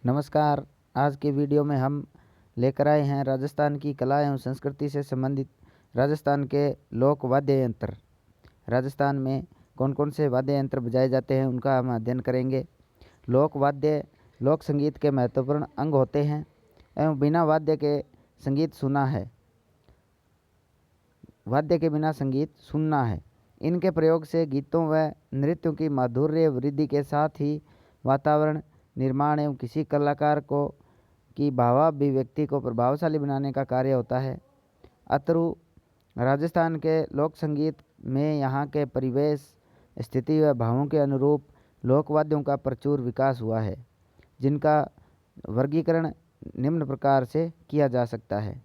नमस्कार। आज के वीडियो में हम लेकर आए हैं राजस्थान की कला एवं संस्कृति से संबंधित राजस्थान के लोक वाद्य यंत्र। राजस्थान में कौन कौन से वाद्य यंत्र बजाए जाते हैं उनका हम अध्ययन करेंगे। लोक वाद्य लोक संगीत के महत्वपूर्ण अंग होते हैं एवं बिना वाद्य के संगीत सुना है। वाद्य के बिना संगीत सुनना है। इनके प्रयोग से गीतों व नृत्यों की माधुर्य वृद्धि के साथ ही वातावरण निर्माण एवं किसी कलाकार को की भावाभिव्यक्ति को प्रभावशाली बनाने का कार्य होता है। अतरु राजस्थान के लोक संगीत में यहाँ के परिवेश, स्थिति व भावों के अनुरूप लोकवाद्यों का प्रचुर विकास हुआ है, जिनका वर्गीकरण निम्न प्रकार से किया जा सकता है।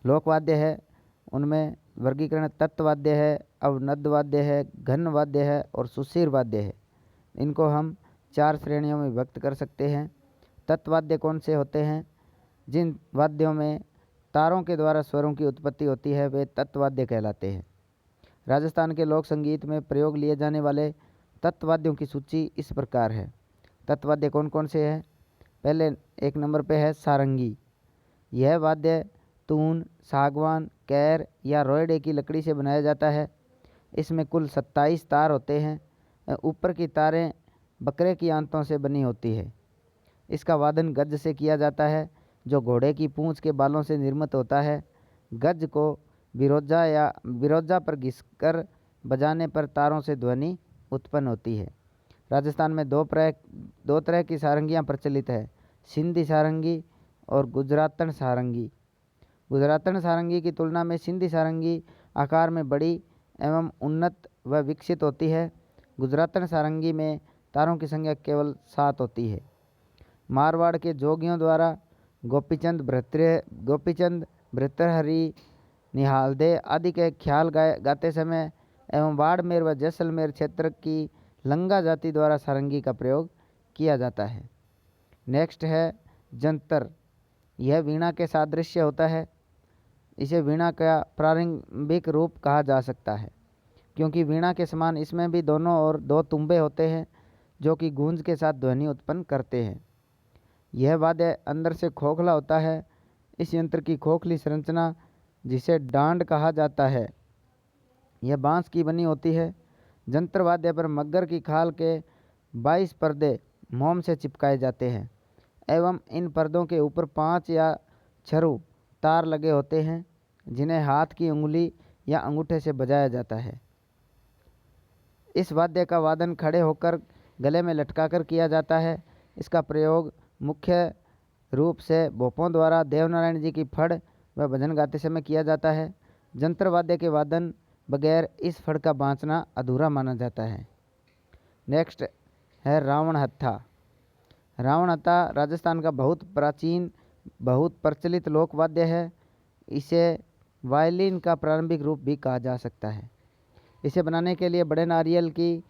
लोकवाद्य है, उनमें वर्गीकरण तत्वाद्य है, अवनद वाद्य है, घन वाद्य है और सुशीर वाद्य है। इनको हम 4 श्रेणियों में विभक्त कर सकते हैं। तत्वाद्य कौन से होते हैं? जिन वाद्यों में तारों के द्वारा स्वरों की उत्पत्ति होती है वे तत्वाद्य कहलाते हैं। राजस्थान के लोक संगीत में प्रयोग लिए जाने वाले तत्वाद्यों की सूची इस प्रकार है। तत्वाद्य कौन कौन से हैं? पहले 1 नंबर पे है सारंगी। यह वाद्य तून, सागवान, कैर या रोयडे की लकड़ी से बनाया जाता है। इसमें कुल 27 तार होते हैं। ऊपर की तारें बकरे की आंतों से बनी होती है। इसका वादन गज से किया जाता है, जो घोड़े की पूंछ के बालों से निर्मित होता है। गज को बिरोजा पर घिसकर बजाने पर तारों से ध्वनि उत्पन्न होती है। राजस्थान में दो तरह की सारंगियाँ प्रचलित है, सिंधी सारंगी और गुजरातन सारंगी। गुजरातन सारंगी की तुलना में सिंधी सारंगी आकार में बड़ी एवं उन्नत व विकसित होती है। गुजरातन सारंगी में तारों की संख्या केवल 7 होती है। मारवाड़ के जोगियों द्वारा गोपीचंद भर्तृहरि, निहालदे आदि के ख्याल गाते समय एवं बाड़मेर व जैसलमेर क्षेत्र की लंगा जाति द्वारा सारंगी का प्रयोग किया जाता है। नेक्स्ट है जंतर। यह वीणा के सादृश्य होता है। इसे वीणा का प्रारंभिक रूप कहा जा सकता है, क्योंकि वीणा के समान इसमें भी दोनों ओर 2 तुम्बे होते हैं जो कि गूंज के साथ ध्वनि उत्पन्न करते हैं। यह वाद्य अंदर से खोखला होता है। इस यंत्र की खोखली संरचना, जिसे डांड कहा जाता है, यह बांस की बनी होती है। जंतर वाद्य पर मग्गर की खाल के 22 पर्दे मोम से चिपकाए जाते हैं एवं इन पर्दों के ऊपर 5 या छरू तार लगे होते हैं, जिन्हें हाथ की उंगली या अंगूठे से बजाया जाता है। इस वाद्य का वादन खड़े होकर गले में लटकाकर किया जाता है। इसका प्रयोग मुख्य रूप से भोपों द्वारा देवनारायण जी की फड़ व भजन गाते समय किया जाता है। जंतर वाद्य के वादन बगैर इस फड़ का बाँचना अधूरा माना जाता है। नेक्स्ट है रावण हत्था। रावण हत्था राजस्थान का बहुत प्राचीन, बहुत प्रचलित लोकवाद्य है। इसे वायलिन का प्रारंभिक रूप भी कहा जा सकता है। इसे बनाने के लिए बड़े नारियल की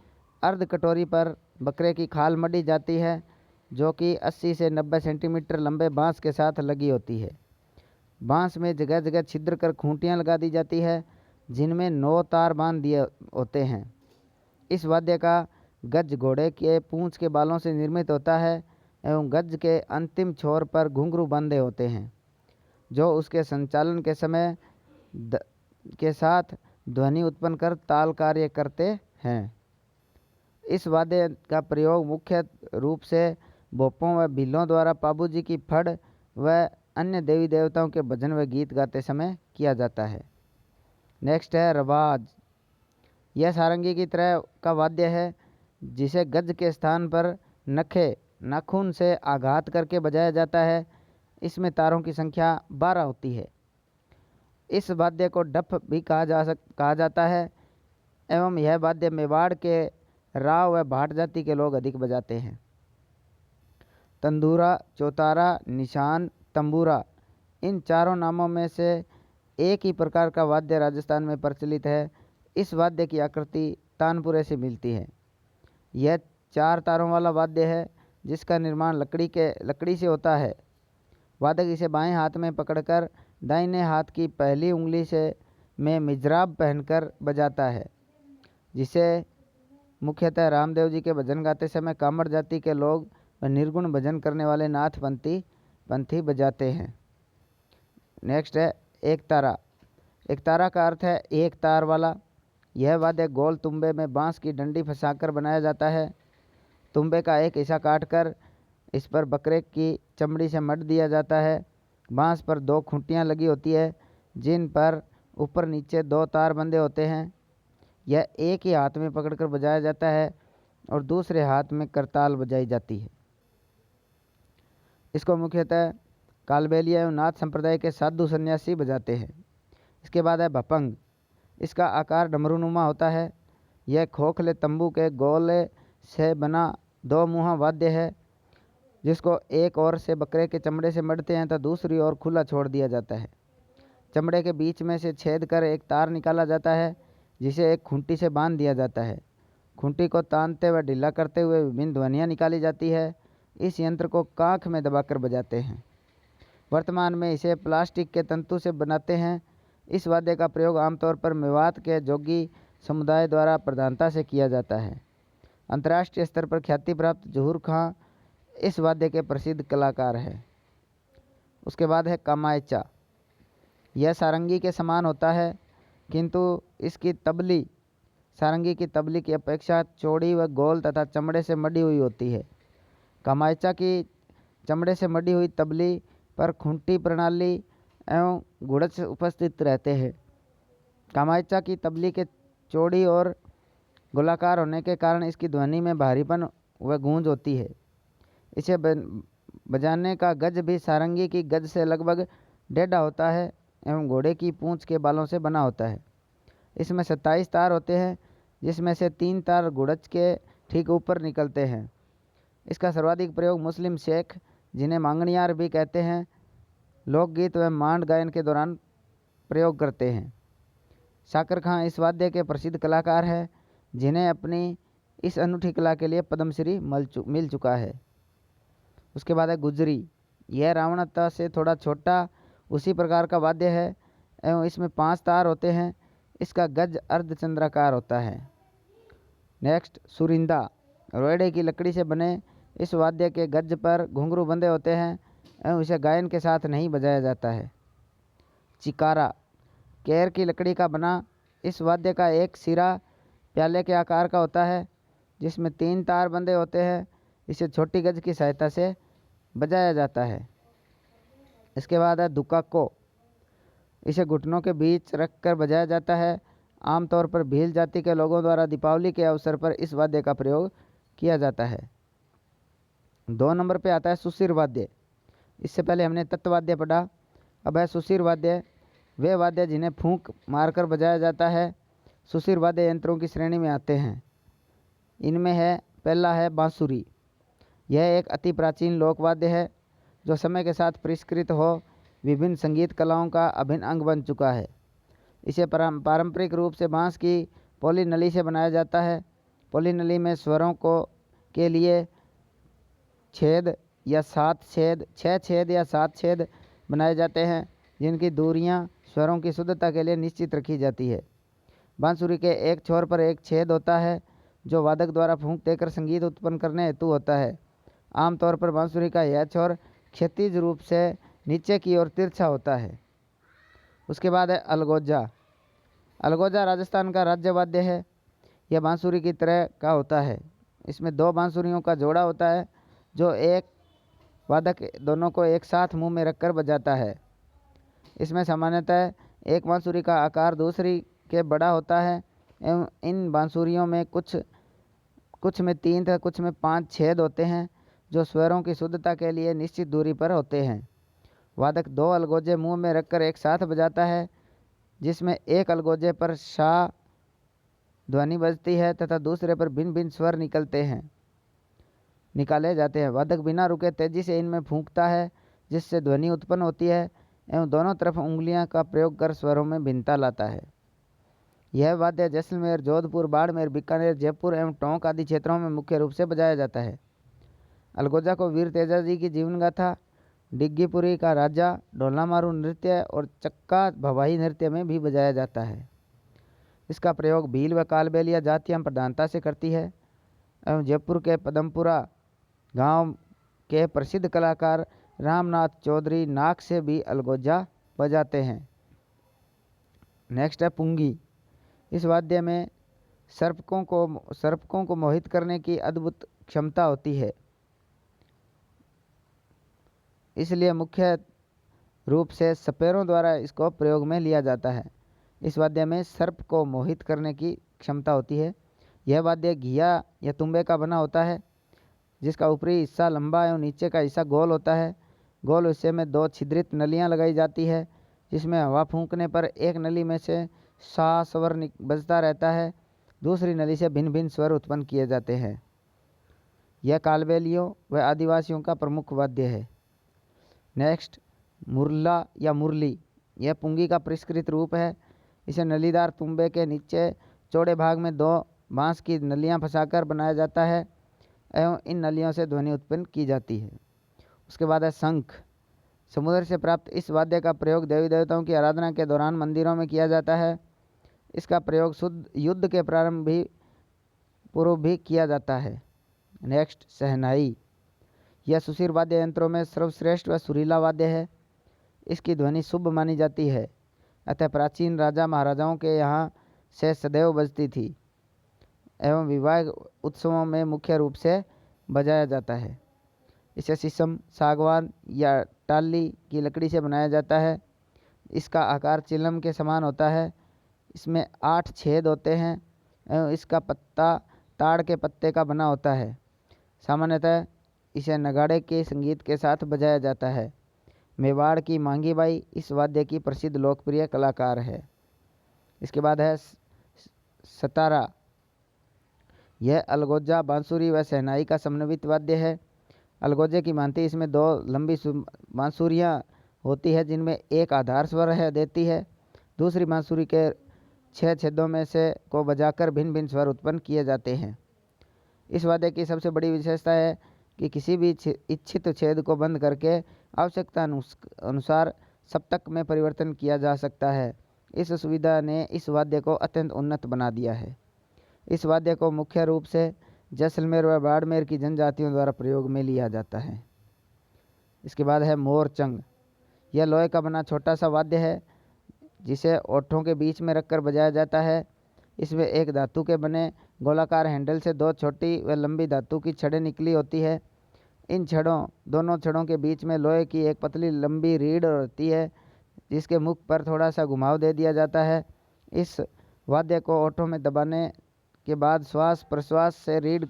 अर्ध कटोरी पर बकरे की खाल मढ़ी जाती है, जो कि 80 से 90 सेंटीमीटर लंबे बांस के साथ लगी होती है। बांस में जगह जगह छिद्र कर खूंटियाँ लगा दी जाती है, जिनमें 9 तार बांध दिए होते हैं। इस वाद्य का गज घोड़े के पूंछ के बालों से निर्मित होता है एवं गज के अंतिम छोर पर घुंघरू बांधे होते हैं, जो उसके संचालन के समय के साथ ध्वनि उत्पन्न कर ताल कार्य करते हैं। इस वाद्य का प्रयोग मुख्य रूप से भोपों व भीलों द्वारा पाबूजी की फड़ व अन्य देवी देवताओं के भजन व गीत गाते समय किया जाता है। नेक्स्ट है रवाज। यह सारंगी की तरह का वाद्य है, जिसे गज के स्थान पर नाखून से आघात करके बजाया जाता है। इसमें तारों की संख्या 12 होती है। इस वाद्य को डफ भी कहा जाता है एवं यह वाद्य मेवाड़ के राव व भाट जाति के लोग अधिक बजाते हैं। तंदूरा, चौतारा, निशान, तंबूरा, इन चारों नामों में से एक ही प्रकार का वाद्य राजस्थान में प्रचलित है। इस वाद्य की आकृति तानपुरे से मिलती है। यह 4 तारों वाला वाद्य है, जिसका निर्माण लकड़ी से होता है। वादक इसे बाएं हाथ में पकड़कर दाहिने हाथ की पहली उंगली से में मिजराब पहनकर बजाता है, जिसे मुख्यतः रामदेव जी के भजन गाते समय कामड़ जाति के लोग व निर्गुण भजन करने वाले नाथपंथी बजाते हैं। नेक्स्ट है एक तारा। एक तारा का अर्थ है एक तार वाला। यह वाद्य गोल तुम्बे में बांस की डंडी फंसाकर बनाया जाता है। तुम्बे का एक हिस्सा काटकर इस पर बकरे की चमड़ी से मढ़ दिया जाता है। बांस पर 2 खूंटियाँ लगी होती है जिन पर ऊपर नीचे 2 तार बंधे होते हैं। यह एक ही हाथ में पकड़कर बजाया जाता है और दूसरे हाथ में करताल बजाई जाती है। इसको मुख्यतः कालबेलिया एवं नाथ संप्रदाय के साधु सन्यासी बजाते हैं। इसके बाद है भपंग। इसका आकार डमरूनुमा होता है। यह खोखले तंबू के गोले से बना 2 मुहा वाद्य है जिसको एक ओर से बकरे के चमड़े से मढ़ते हैं तो दूसरी ओर खुला छोड़ दिया जाता है। चमड़े के बीच में से छेद कर एक तार निकाला जाता है जिसे एक खूंटी से बांध दिया जाता है। खूंटी को तानते व ढीला करते हुए विभिन्न ध्वनियाँ निकाली जाती है। इस यंत्र को काख में दबाकर बजाते हैं। वर्तमान में इसे प्लास्टिक के तंतु से बनाते हैं। इस वाद्य का प्रयोग आमतौर पर मेवात के जोगी समुदाय द्वारा प्रधानता से किया जाता है। अंतर्राष्ट्रीय स्तर पर ख्याति प्राप्त जहूर खां इस वाद्य के प्रसिद्ध कलाकार हैं। उसके बाद है कामायचा। यह सारंगी के समान होता है किंतु इसकी तबली सारंगी की तबली की अपेक्षा चौड़ी व गोल तथा चमड़े से मढ़ी हुई होती है। कामायचा की चमड़े से मढ़ी हुई तबली पर खूंटी प्रणाली एवं गुड़च उपस्थित रहते हैं। कामायचा की तबली के चौड़ी और गोलाकार होने के कारण इसकी ध्वनि में भारीपन व गूंज होती है। इसे बजाने का गज भी सारंगी की गज से लगभग टेढ़ा होता है एवं घोड़े की पूंछ के बालों से बना होता है। इसमें 27 तार होते हैं जिसमें से 3 तार गुड़च के ठीक ऊपर निकलते हैं। इसका सर्वाधिक प्रयोग मुस्लिम शेख, जिन्हें मांगणियार भी कहते हैं, लोकगीत व मांड गायन के दौरान प्रयोग करते हैं। शाकर खां इस वाद्य के प्रसिद्ध कलाकार हैं जिन्हें अपनी इस अनूठी कला के लिए पद्मश्री मिल चुका है। उसके बाद है गुजरी। यह रावणता से थोड़ा छोटा उसी प्रकार का वाद्य है एवं इसमें 5 तार होते हैं। इसका गज अर्धचंद्राकार होता है। नेक्स्ट सुरिंदा। रोएड़े की लकड़ी से बने इस वाद्य के गज पर घुंघरू बंधे होते हैं एवं इसे गायन के साथ नहीं बजाया जाता है। चिकारा। केर की लकड़ी का बना इस वाद्य का एक सिरा प्याले के आकार का होता है जिसमें 3 तार बंधे होते हैं। इसे छोटी गज की सहायता से बजाया जाता है। इसके बाद है दुकाको। इसे घुटनों के बीच रखकर बजाया जाता है। आमतौर पर भील जाति के लोगों द्वारा दीपावली के अवसर पर इस वाद्य का प्रयोग किया जाता है। 2 नंबर पे आता है सुशिर वाद्य। इससे पहले हमने तत्वाद्य पढ़ा, अब है सुशिर वाद्य। वे वाद्य जिन्हें फूंक मारकर बजाया जाता है सुशिर वाद्य यंत्रों की श्रेणी में आते हैं। इनमें है पहला है बांसुरी। यह एक अति प्राचीन लोकवाद्य है जो समय के साथ परिष्कृत हो विभिन्न संगीत कलाओं का अभिन्न अंग बन चुका है। इसे पारंपरिक रूप से बांस की पोली नली से बनाया जाता है। पोली नली में स्वरों को के लिए छेद या 6 छेद या 7 छेद बनाए जाते हैं जिनकी दूरियां स्वरों की शुद्धता के लिए निश्चित रखी जाती है। बांसुरी के एक छोर पर एक छेद होता है जो वादक द्वारा फूंक देकर संगीत उत्पन्न करने हेतु होता है। आमतौर पर बांसुरी का यह छोर क्षैतिज रूप से नीचे की ओर तिरछा होता है। उसके बाद है अलगोजा। अलगोजा राजस्थान का राज्य वाद्य है। यह बांसुरी की तरह का होता है। इसमें 2 बांसुरियों का जोड़ा होता है जो एक वादक दोनों को एक साथ मुंह में रखकर बजाता है। इसमें सामान्यतः एक बांसुरी का आकार दूसरी के बड़ा होता है एवं इन बांसुरियों में कुछ में 3 तथा कुछ में 5 छेद होते हैं जो स्वरों की शुद्धता के लिए निश्चित दूरी पर होते हैं। वादक 2 अलगोजे मुंह में रखकर एक साथ बजाता है जिसमें एक अलगोजे पर शा ध्वनि बजती है तथा दूसरे पर भिन्न भिन्न स्वर निकाले जाते हैं। वादक बिना रुके तेजी से इनमें फूंकता है जिससे ध्वनि उत्पन्न होती है एवं दोनों तरफ उंगलियां का प्रयोग कर स्वरों में भिन्नता लाता है। यह वाद्य जैसलमेर, जोधपुर, बाड़मेर, बीकानेर, जयपुर एवं टोंक आदि क्षेत्रों में मुख्य रूप से बजाया जाता है। अलगोजा को वीर तेजाजी की जीवन गाथा, डिग्गीपुरी का राजा, ढोला मारू नृत्य और चक्का भवाई नृत्य में भी बजाया जाता है। इसका प्रयोग भील व कालबेलिया जातियाँ प्रधानता से करती है एवं जयपुर के पदमपुरा गांव के प्रसिद्ध कलाकार रामनाथ चौधरी नाक से भी अलगोजा बजाते हैं। नेक्स्ट है पुंगी। इस वाद्य में सर्पकों को मोहित करने की अद्भुत क्षमता होती है, इसलिए मुख्य रूप से सपेरों द्वारा इसको प्रयोग में लिया जाता है। इस वाद्य में सर्प को मोहित करने की क्षमता होती है। यह वाद्य घिया या तुम्बे का बना होता है, जिसका ऊपरी हिस्सा लंबा एवं नीचे का हिस्सा गोल होता है। गोल हिस्से में 2 छिद्रित नलियां लगाई जाती है, जिसमें हवा फूंकने पर एक नली में से सा स्वर बजता रहता है, दूसरी नली से भिन्न भिन्न स्वर उत्पन्न किए जाते हैं। यह कालबेलियों व आदिवासियों का प्रमुख वाद्य है। नेक्स्ट मुरला या मुरली। यह पुंगी का परिष्कृत रूप है। इसे नलीदार तुम्बे के नीचे चौड़े भाग में 2 बांस की नलियां फंसाकर बनाया जाता है एवं इन नलियों से ध्वनि उत्पन्न की जाती है। उसके बाद है शंख। समुद्र से प्राप्त इस वाद्य का प्रयोग देवी देवताओं की आराधना के दौरान मंदिरों में किया जाता है। इसका प्रयोग शुद्ध युद्ध के प्रारंभ भी पूर्व भी किया जाता है। नेक्स्ट शहनाई। यह सुशीर वाद्य यंत्रों में सर्वश्रेष्ठ व सुरीला वाद्य है। इसकी ध्वनि शुभ मानी जाती है, अतः प्राचीन राजा महाराजाओं के यहाँ से सदैव बजती थी एवं विवाह उत्सवों में मुख्य रूप से बजाया जाता है। इसे शीशम, सागवान या टाली की लकड़ी से बनाया जाता है। इसका आकार चिलम के समान होता है। इसमें 8 छेद होते हैं एवं इसका पत्ता ताड़ के पत्ते का बना होता है। सामान्यतः इसे नगाड़े के संगीत के साथ बजाया जाता है। मेवाड़ की मांगी बाई इस वाद्य की प्रसिद्ध लोकप्रिय कलाकार है। इसके बाद है सतारा। यह अलगोजा, बांसुरी व शहनाई का समन्वित वाद्य है। अलगोजे की भांति इसमें 2 लंबी बांसुरियाँ होती है, जिनमें एक आधार स्वर देती है। दूसरी बांसुरी के 6 छेदों में से को बजाकर भिन्न भिन्न स्वर उत्पन्न किए जाते हैं। इस वाद्य की सबसे बड़ी विशेषता है कि किसी भी इच्छित छेद को बंद करके आवश्यकता अनुसार सप्तक में परिवर्तन किया जा सकता है। इस सुविधा ने इस वाद्य को अत्यंत उन्नत बना दिया है। इस वाद्य को मुख्य रूप से जैसलमेर व बाड़मेर की जनजातियों द्वारा प्रयोग में लिया जाता है। इसके बाद है मोरचंग। यह लोहे का बना छोटा सा वाद्य है, जिसे ओठों के बीच में रखकर बजाया जाता है। इसमें एक धातु के बने गोलाकार हैंडल से 2 छोटी व लंबी धातु की छड़ें निकली होती है। इन दोनों छड़ों के बीच में लोहे की एक पतली लंबी रीढ़ होती है, जिसके मुख पर थोड़ा सा घुमाव दे दिया जाता है। इस वाद्य को ओठों में दबाने के बाद श्वास प्रश्वास से रीढ़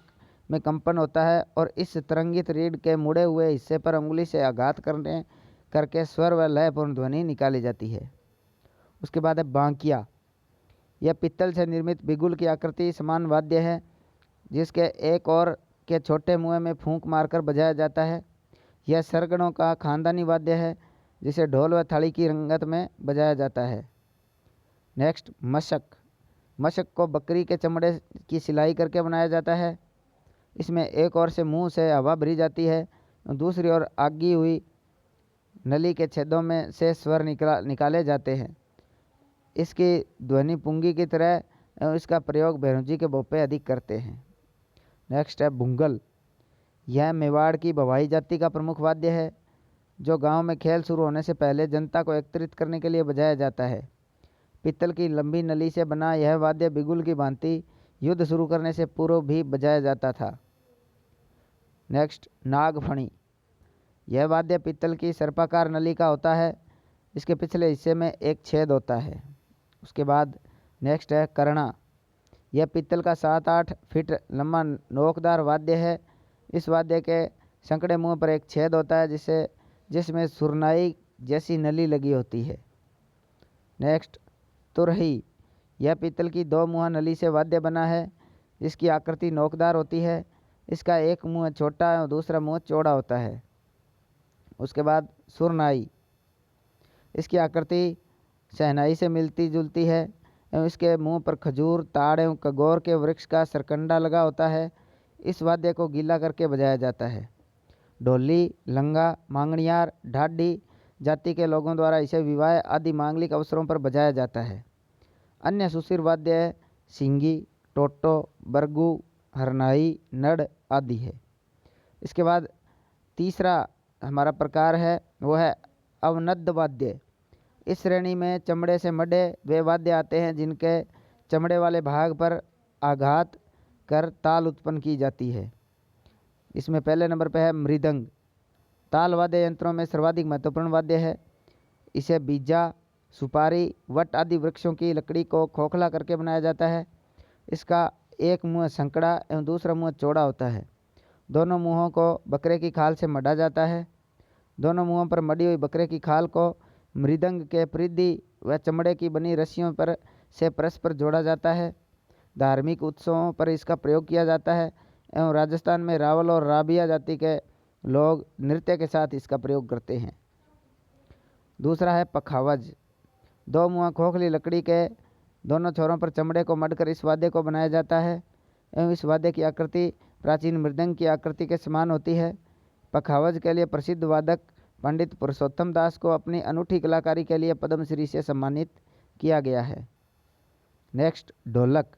में कंपन होता है और इस तरंगित रीढ़ के मुड़े हुए हिस्से पर अंगुली से आघात करके स्वर व लयपूर्ण ध्वनि निकाली जाती है। उसके बाद है बांकिया। यह पित्तल से निर्मित बिगुल की आकृति समान वाद्य है, जिसके एक और के छोटे मुँह में फूंक मारकर बजाया जाता है। यह सरगणों का खानदानी वाद्य है, जिसे ढोल व थाली की रंगत में बजाया जाता है। नेक्स्ट मशक। मशक को बकरी के चमड़े की सिलाई करके बनाया जाता है। इसमें एक ओर से मुंह से हवा भरी जाती है, दूसरी ओर आगी हुई नली के छेदों में से स्वर निकाले जाते हैं। इसकी ध्वनि पुंगी की तरह एवं इसका प्रयोग भैरवजी के भोपे अधिक करते हैं। नेक्स्ट है भुंगल। यह मेवाड़ की भवाई जाति का प्रमुख वाद्य है, जो गांव में खेल शुरू होने से पहले जनता को एकत्रित करने के लिए बजाया जाता है। पित्तल की लंबी नली से बना यह वाद्य बिगुल की भांति युद्ध शुरू करने से पूर्व भी बजाया जाता था। नेक्स्ट नागफणी। यह वाद्य पित्तल की सर्पाकार नली का होता है। इसके पिछले हिस्से में एक छेद होता है। उसके बाद नेक्स्ट है करना। यह पित्तल का 7-8 फीट लंबा नोकदार वाद्य है। इस वाद्य के संकड़े मुंह पर एक छेद होता है, जिसमें सुरनाई जैसी नली लगी होती है। नेक्स्ट तुरही। यह पित्तल की 2 मुँहा नली से वाद्य बना है, जिसकी आकृति नोकदार होती है। इसका एक मुँह छोटा और दूसरा मुँह चौड़ा होता है। उसके बाद सुरनाई। इसकी आकृति शहनाई से मिलती जुलती है एवं इसके मुंह पर खजूर, ताड़ एवं कगोर के वृक्ष का सरकंडा लगा होता है। इस वाद्य को गीला करके बजाया जाता है। ढोली, लंगा, मांगणियार, ढाडी जाति के लोगों द्वारा इसे विवाह आदि मांगलिक अवसरों पर बजाया जाता है। अन्य सुशीर वाद्य सिंगी, टोटो, बरगू, हरनाई, नड़ आदि है। इसके बाद तीसरा हमारा प्रकार है वो है अवनद्द वाद्य। इस श्रेणी में चमड़े से मढ़े वे वाद्य आते हैं जिनके चमड़े वाले भाग पर आघात कर ताल उत्पन्न की जाती है। इसमें पहले नंबर पर है मृदंग। ताल वाद्य यंत्रों में सर्वाधिक महत्वपूर्ण वाद्य है। इसे बीजा, सुपारी, वट आदि वृक्षों की लकड़ी को खोखला करके बनाया जाता है। इसका एक मुंह संकड़ा एवं दूसरा मुंह चौड़ा होता है। दोनों मुंहों को बकरे की खाल से मढ़ा जाता है। दोनों मुंहों पर मढ़ी हुई बकरे की खाल को मृदंग के परिधि व चमड़े की बनी रस्सियों पर से परस्पर जोड़ा जाता है। धार्मिक उत्सवों पर इसका प्रयोग किया जाता है एवं राजस्थान में रावल और राबिया जाति के लोग नृत्य के साथ इसका प्रयोग करते हैं। दूसरा है पखावज। दो मुंह खोखली लकड़ी के दोनों छोरों पर चमड़े को मढ़कर इस वाद्य को बनाया जाता है एवं इस वाद्य की आकृति प्राचीन मृदंग की आकृति के समान होती है। पखावज के लिए प्रसिद्ध वादक पंडित पुरुषोत्तम दास को अपनी अनूठी कलाकारी के लिए पद्मश्री से सम्मानित किया गया है। नेक्स्ट, ढोलक।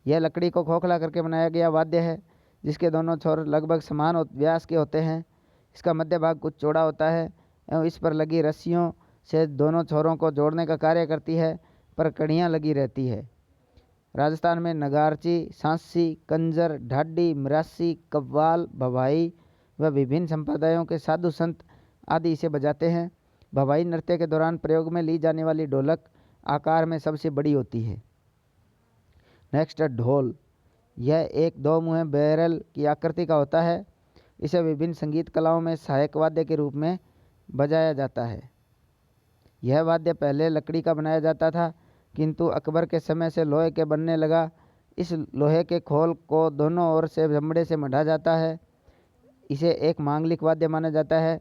यह लकड़ी को खोखला करके बनाया गया वाद्य है जिसके दोनों छोर लगभग समान व्यास के होते हैं। इसका मध्य भाग कुछ चौड़ा होता है एवं इस पर लगी रस्सियों से दोनों छोरों को जोड़ने का कार्य करती है, पर कड़ियाँ लगी रहती है। राजस्थान में नगारची, सांसी, कंजर, ढाडी, मरासी, कव्वाल, भवाई व विभिन्न संप्रदायों के साधु संत आदि इसे बजाते हैं। भवाई नृत्य के दौरान प्रयोग में ली जाने वाली ढोलक आकार में सबसे बड़ी होती है। नेक्स्ट, ढोल। यह एक दो मुँह बैरल की आकृति का होता है। इसे विभिन्न संगीत कलाओं में सहायक वाद्य के रूप में बजाया जाता है। यह वाद्य पहले लकड़ी का बनाया जाता था, किंतु अकबर के समय से लोहे के बनने लगा। इस लोहे के खोल को दोनों ओर से चमड़े से मढ़ा जाता है। इसे एक मांगलिक वाद्य माना जाता है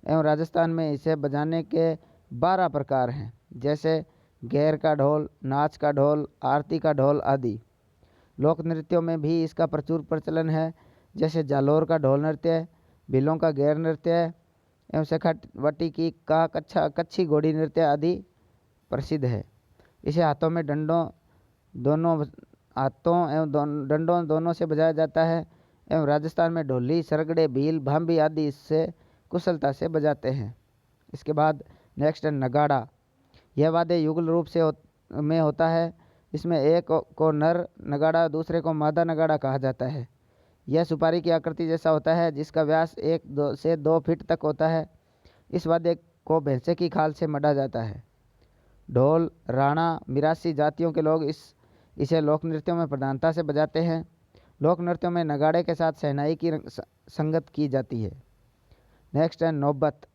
एवं राजस्थान में इसे बजाने के 12 प्रकार हैं, जैसे गैर का ढोल, नाच का ढोल, आरती का ढोल आदि। लोक नृत्यों में भी इसका प्रचुर प्रचलन है, जैसे जालोर का ढोल नृत्य, भीलों का गैर नृत्य एवं शेखावटी की का कच्छी घोड़ी नृत्य आदि प्रसिद्ध है। इसे हाथों में डंडों दोनों से बजाया जाता है एवं राजस्थान में ढोली, सरगड़े, भील, भांबी आदि इससे कुशलता से बजाते हैं। इसके बाद नेक्स्ट है नगाड़ा। यह वाद्य युगल रूप से में होता है। इसमें एक को नर नगाड़ा, दूसरे को मादा नगाड़ा कहा जाता है। यह सुपारी की आकृति जैसा होता है जिसका व्यास 1 से 2 फीट तक होता है। इस वाद्य को भैंसे की खाल से मढ़ा जाता है। ढोल, राणा, मिरासी जातियों के लोग इसे लोक नृत्यों में प्रधानता से बजाते हैं। लोक नृत्यों में नगाड़े के साथ शहनाई की संगत की जाती है। नेक्स्ट है नौबत।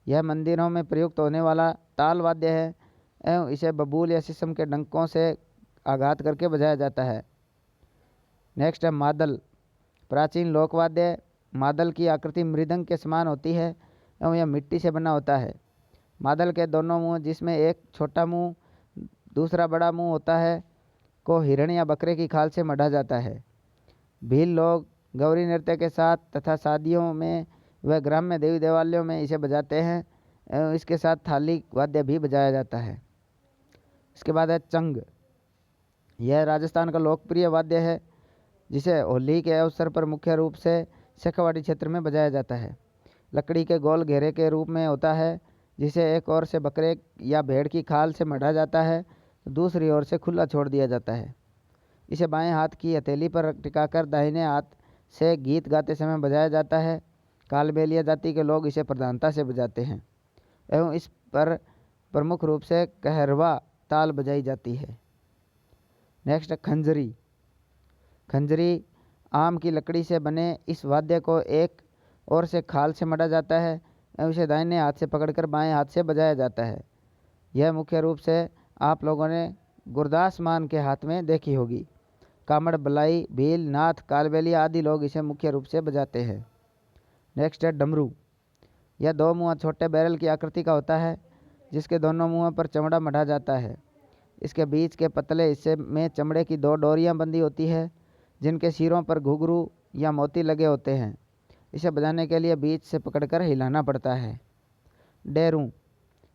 यह मंदिरों में प्रयुक्त होने वाला ताल वाद्य है एवं इसे बबूल या शीशम के डंकों से आघात करके बजाया जाता है। नेक्स्ट है मादल। प्राचीन लोकवाद्य मादल की आकृति मृदंग के समान होती है एवं यह मिट्टी से बना होता है। मादल के दोनों मुंह, जिसमें एक छोटा मुंह दूसरा बड़ा मुंह होता है, को हिरण या बकरे की खाल से मढ़ा जाता है। भील लोग गौरी नृत्य के साथ तथा शादियों में व ग्राम्य देवी देवालयों में इसे बजाते हैं एवं इसके साथ थाली वाद्य भी बजाया जाता है। इसके बाद है चंग। यह राजस्थान का लोकप्रिय वाद्य है जिसे होली के अवसर पर मुख्य रूप से शेखावाटी क्षेत्र में बजाया जाता है। लकड़ी के गोल घेरे के रूप में होता है जिसे एक ओर से बकरे या भेड़ की खाल से मढ़ा जाता है तो दूसरी ओर से खुला छोड़ दिया जाता है। इसे बाएं हाथ की हथेली पर टिकाकर दाहिने हाथ से गीत गाते समय बजाया जाता है। कालबेलिया जाति के लोग इसे प्रधानता से बजाते हैं एवं इस पर प्रमुख रूप से कहरवा ताल बजाई जाती है। नेक्स्ट खंजरी। खंजरी आम की लकड़ी से बने इस वाद्य को एक ओर से खाल से मढ़ा जाता है एवं इसे दाहिने हाथ से पकड़कर बाएं हाथ से बजाया जाता है। यह मुख्य रूप से आप लोगों ने गुरदास मान के हाथ में देखी होगी। कामड़, बलाई, भील, नाथ, कालबेलिया आदि लोग इसे मुख्य रूप से बजाते हैं। नेक्स्ट है डमरू। यह दो मुँह छोटे बैरल की आकृति का होता है जिसके दोनों मुँहों पर चमड़ा मढ़ा जाता है। इसके बीच के पतले हिस्से में चमड़े की 2 डोरियां बंधी होती है जिनके सिरों पर घुंघरू या मोती लगे होते हैं। इसे बजाने के लिए बीच से पकड़कर हिलाना पड़ता है। डेरू।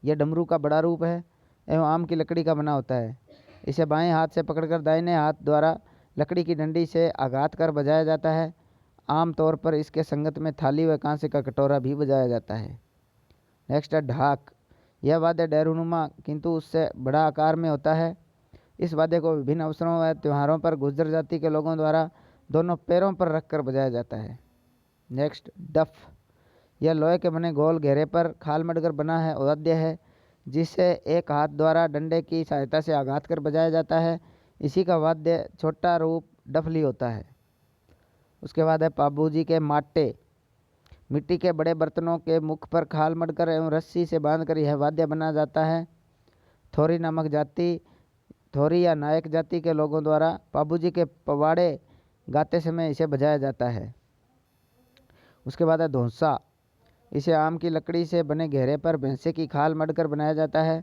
यह डमरू का बड़ा रूप है एवं आम की लकड़ी का बना होता है। इसे बाएं हाथ से पकड़कर दाहिने हाथ द्वारा लकड़ी की डंडी से आघात कर बजाया जाता है। आम तौर पर इसके संगत में थाली व कांसे का कटोरा भी बजाया जाता है। नेक्स्ट है ढाक। यह वाद्य डैरूनुमा किंतु उससे बड़ा आकार में होता है। इस वाद्य को विभिन्न अवसरों व त्योहारों पर गुर्जर जाति के लोगों द्वारा दोनों पैरों पर रखकर बजाया जाता है। नेक्स्ट डफ। यह लोहे के बने गोल घेरे पर खाल मढ़कर बना है वाद्य है, जिसे एक हाथ द्वारा डंडे की सहायता से आघात कर बजाया जाता है। इसी का वाद्य छोटा रूप डफली होता है। उसके बाद है पाबूजी के माटे। मिट्टी के बड़े बर्तनों के मुख पर खाल मढ़कर एवं रस्सी से बांधकर यह वाद्य बना जाता है। थोरी नामक जाति, थोरी या नायक जाति के लोगों द्वारा पाबूजी के पवाड़े गाते समय इसे बजाया जाता है। उसके बाद है धौंसा। इसे आम की लकड़ी से बने घेरे पर भैंसे की खाल मढ़कर बनाया जाता है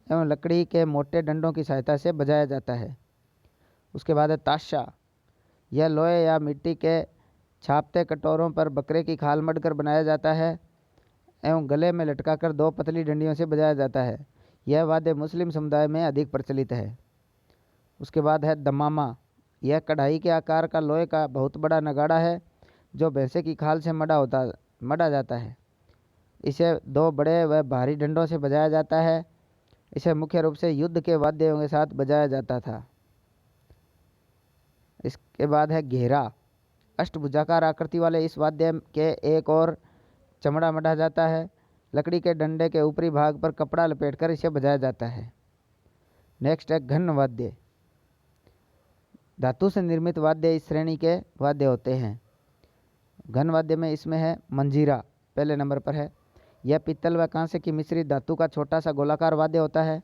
एवं लकड़ी के मोटे डंडों की सहायता से बजाया जाता है। उसके बाद है ताशा। यह लोहे या मिट्टी के छापते कटोरों पर बकरे की खाल मढ़कर बनाया जाता है एवं गले में लटकाकर दो पतली डंडियों से बजाया जाता है। यह वाद्य मुस्लिम समुदाय में अधिक प्रचलित है। उसके बाद है दमामा। यह कढ़ाई के आकार का लोहे का बहुत बड़ा नगाड़ा है जो भैंसे की खाल से मढ़ा जाता है। इसे दो बड़े व भारी डंडों से बजाया जाता है। इसे मुख्य रूप से युद्ध के वाद्यों के साथ बजाया जाता था। इसके बाद है घेरा। अष्टभुजाकार आकृति वाले इस वाद्य के एक और चमड़ा मढ़ा जाता है। लकड़ी के डंडे के ऊपरी भाग पर कपड़ा लपेटकर इसे बजाया जाता है। नेक्स्ट है घन वाद्य। धातु से निर्मित वाद्य इस श्रेणी के वाद्य होते हैं। घन वाद्य में इसमें है मंजीरा, पहले नंबर पर है। यह पीतल व कांसे की मिश्रित धातु का छोटा सा गोलाकार वाद्य होता है।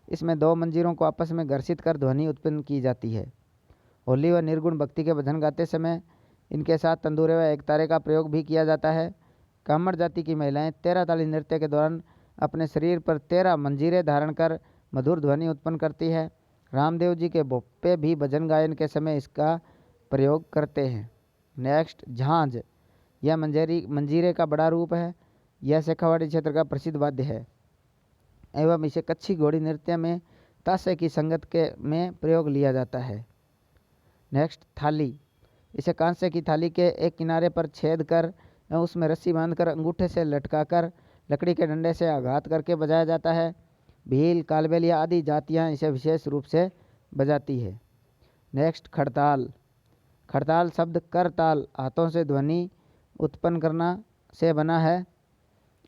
इसमें दो मंजीरों को आपस में घर्षित कर ध्वनि उत्पन्न की जाती है। होली व निर्गुण भक्ति के भजन गाते समय इनके साथ तंदूरे व एकतारे का प्रयोग भी किया जाता है। कामड़ जाति की महिलाएं 13 ताली नृत्य के दौरान अपने शरीर पर 13 मंजीरे धारण कर मधुर ध्वनि उत्पन्न करती है। रामदेव जी के भोपे भी भजन गायन के समय इसका प्रयोग करते हैं। नेक्स्ट झांझ। यह मंजीरे का बड़ा रूप है। यह शेखावाड़ी क्षेत्र का प्रसिद्ध वाद्य है एवं इसे कच्छी घोड़ी नृत्य में ताशे की संगत के में प्रयोग लिया जाता है। नेक्स्ट थाली। इसे कांसे की थाली के एक किनारे पर छेद कर एवं उसमें रस्सी बांधकर अंगूठे से लटकाकर लकड़ी के डंडे से आघात करके बजाया जाता है। भील, कालबेलिया आदि जातियां इसे विशेष रूप से बजाती है। नेक्स्ट खड़ताल। खड़ताल शब्द करताल, हाथों से ध्वनि उत्पन्न करना से बना है।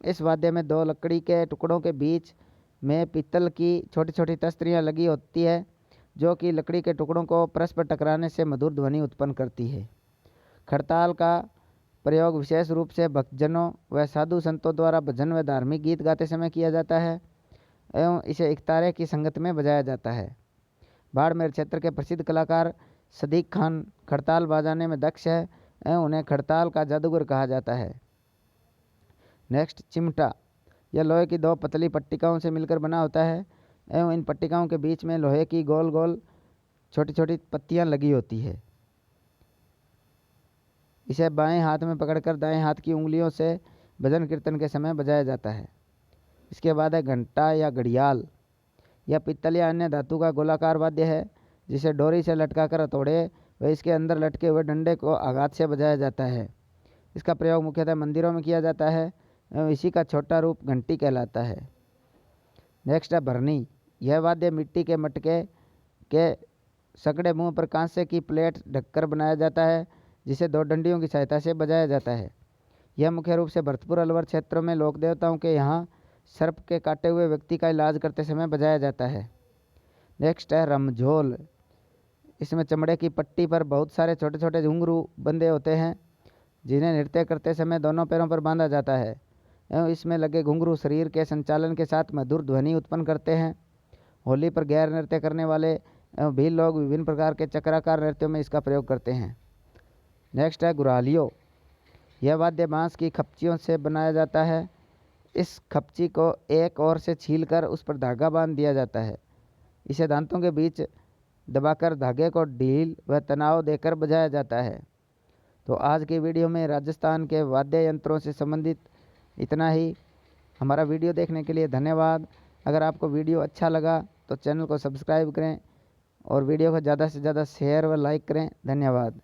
इस वाद्य में दो लकड़ी के टुकड़ों के बीच में पीतल की छोटी छोटी तस्तरियाँ लगी होती है जो कि लकड़ी के टुकड़ों को परस्पर टकराने से मधुर ध्वनि उत्पन्न करती है। खड़ताल का प्रयोग विशेष रूप से भक्तजनों व साधु संतों द्वारा भजन व धार्मिक गीत गाते समय किया जाता है एवं इसे एकतारे की संगत में बजाया जाता है। बाड़मेर क्षेत्र के प्रसिद्ध कलाकार सदीक खान खड़ताल बजाने में दक्ष है एवं उन्हें खड़ताल का जादूगर कहा जाता है। नेक्स्ट चिमटा। यह लोहे की दो पतली पट्टिकाओं से मिलकर बना होता है एवं इन पट्टिकाओं के बीच में लोहे की गोल गोल छोटी छोटी पत्तियां लगी होती है। इसे बाएं हाथ में पकड़कर दाएं हाथ की उंगलियों से भजन कीर्तन के समय बजाया जाता है। इसके बाद है घंटा या घड़ियाल। यह पित्तल या अन्य धातु का गोलाकार वाद्य है जिसे डोरी से लटकाकर हथौड़े व इसके अंदर लटके हुए डंडे को आघात से बजाया जाता है। इसका प्रयोग मुख्यतः मंदिरों में किया जाता है एवं इसी का छोटा रूप घंटी कहलाता है। नेक्स्ट है भरनी। यह वाद्य मिट्टी के मटके के सकड़े मुंह पर कांसे की प्लेट ढककर बनाया जाता है जिसे दो डंडियों की सहायता से बजाया जाता है। यह मुख्य रूप से भरतपुर अलवर क्षेत्रों में लोक देवताओं के यहाँ सर्प के काटे हुए व्यक्ति का इलाज करते समय बजाया जाता है। नेक्स्ट है रमझोल। इसमें चमड़े की पट्टी पर बहुत सारे छोटे छोटे घुंघरू बंधे होते हैं जिन्हें नृत्य करते समय दोनों पैरों पर बांधा जाता है एवं इसमें लगे घुंघरू शरीर के संचालन के साथ मधुर ध्वनि उत्पन्न करते हैं। होली पर गैर नृत्य करने वाले एवं भील लोग विभिन्न प्रकार के चक्राकार नृत्यों में इसका प्रयोग करते हैं। नेक्स्ट है गुरालियो। यह वाद्य बांस की खपचियों से बनाया जाता है। इस खपची को एक ओर से छीलकर उस पर धागा बांध दिया जाता है। इसे दांतों के बीच दबाकर धागे को ढील व तनाव देकर बजाया जाता है। तो आज की वीडियो में राजस्थान के वाद्य यंत्रों से संबंधित इतना ही। हमारा वीडियो देखने के लिए धन्यवाद। अगर आपको वीडियो अच्छा लगा तो चैनल को सब्सक्राइब करें और वीडियो को ज़्यादा से ज़्यादा शेयर व लाइक करें। धन्यवाद।